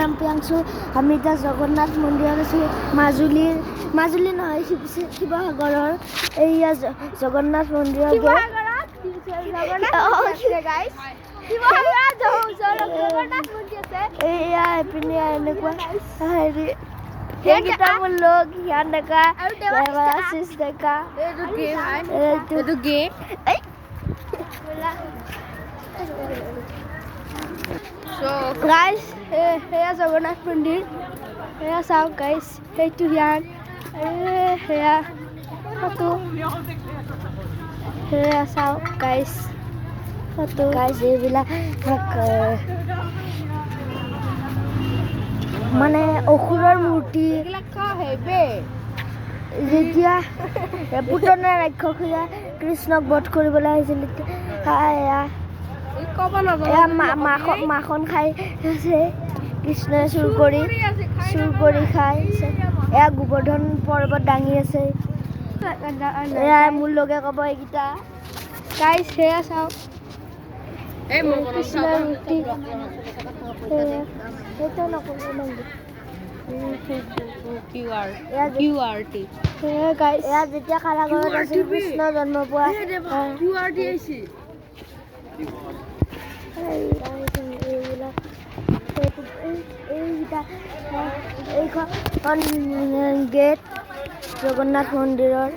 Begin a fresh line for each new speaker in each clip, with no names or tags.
নাম প্ৰিয়াংশু। আমি এতিয়া জগন্নাথ মন্দিৰত আছোঁ। মাজুলী নহয়, শিৱসাগৰৰ এইয়া জগন্নাথ মন্দিৰৰ এইয়া এইপিনে এনেকুৱা হেৰি এইকেইটা মোৰ লগ হিয়ান ডেকা আশিষ ডেকা। এইটো গেম গাইজ, সেয়া জগন্নাথ মন্দিৰ, সেয়া চাওক গাইজ, সেইটো হিয়ান, সেয়া ফটো, সেয়া চাওক গাইজ ফটো। গাইজ এইবিলাক মানে অসুৰৰ মূৰ্তি। যেতিয়া পুতনা ৰাক্ষসে কৃষ্ণক বধ কৰিবলৈ আহিছিল মাখন খাই আছে কৃষ্ণই চুৰ কৰি খাই। এয়া গোবৰ্ধন পৰ্বত দাঙি আছে। এয়া মোৰ লগে ক'ব এইকেইটা গাইজ, সেয়া চাওক কৃষ্ণৰ মূৰ্তি। সেইটো নক'ব এয়া যেতিয়া কাৰাগাৰত আছিল কৃষ্ণ জন্ম পোৱা এইখন গেট জগন্নাথ মন্দিৰৰ।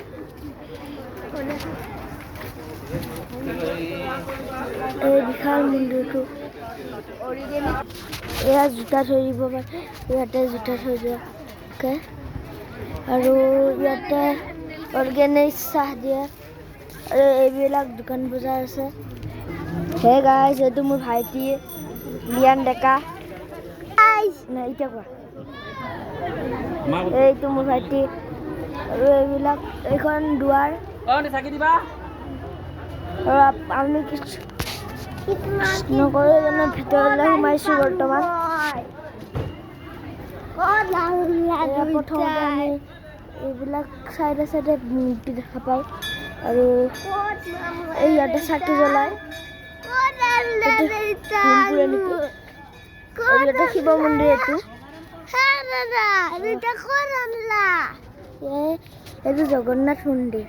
এই বিশাল মন্দিৰটো। এয়া জোতা থৈ দিব পাৰে, ইয়াতে জোতা থৈ দিয়াকে। আৰু ইয়াতে অৰ্গেনিক চাহ দিয়ে আৰু এইবিলাক দোকান বজাৰ আছে। হে গাইজ, এইটো মোৰ ভাইটি লিয়ান ডেকা। এতিয়া কোৱা, এইটো মোৰ ভাইটি। আৰু এইবিলাক এইখন দুৱাৰ। আৰু আমি নকৰোঁ জানো ভিতৰলৈ সোমাইছোঁ বৰ্তমান। প্ৰথমতে আমি এইবিলাক চাইডে মূৰ্তি দেখা পাওঁ। আৰু এই ইয়াতে চাকি জ্বলায়। ইয়াতে শিৱ মন্দিৰ। এইটো জগন্নাথ মন্দিৰ,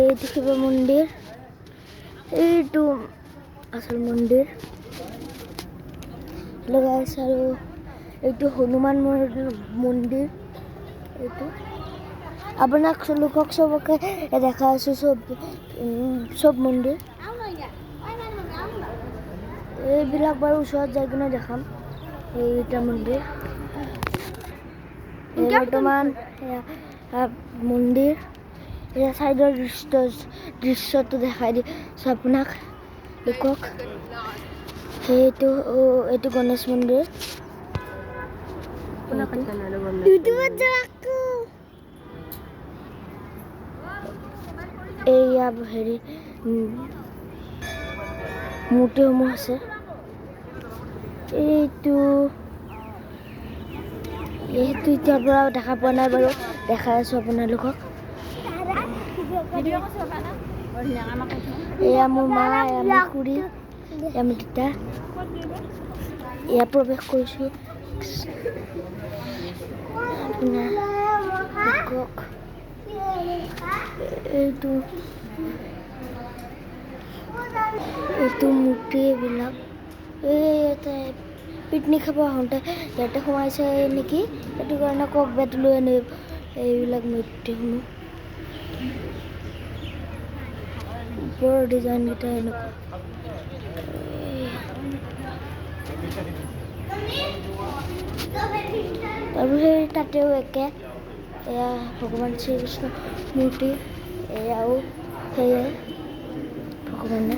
এইটো শিৱ মন্দিৰ, এইটো আচল মন্দিৰ লগাইছে। আৰু এইটো হনুমান মন্দিৰ। এইটো আপোনাক লোকক চবকে দেখা আছোঁ, চব মন্দিৰ। এইবিলাক বাৰু ওচৰত যাই কিনে দেখাম। এইটা মন্দিৰ বৰ্তমান মন্দিৰ। এয়া চাইডৰ দৃশ্যটো দেখাই দিছোঁ আপোনাক লোকক। এইটো গণেশ মন্দিৰ। এইয়া হেৰি মূৰ্তিসমূহ আছে। এইটো এতিয়াৰ পৰা দেখা পোৱা নাই বাৰু, দেখাই আছোঁ আপোনালোকক। এয়া মোৰ মা, এয়া মোৰ খুৰী, এয়া মোৰ দেউতা। এয়া প্ৰৱেশ কৰিছোঁ আপোনালোকক। এইটো মূৰ্তি। এইবিলাক ইয়াতে পিকনিক খাব আহোঁতে ইয়াতে সোমাইছে নেকি, সেইটো কাৰণে কক বেট লৈ আনে এইবিলাক মূৰ্তিসমূহ। ওপৰৰ ডিজাইনকেইটা এনেকুৱা। আৰু সেই তাতেও একে, এয়া ভগৱান শ্ৰীকৃষ্ণ মূৰ্তি। এয়াও সেয়ে ভগৱানে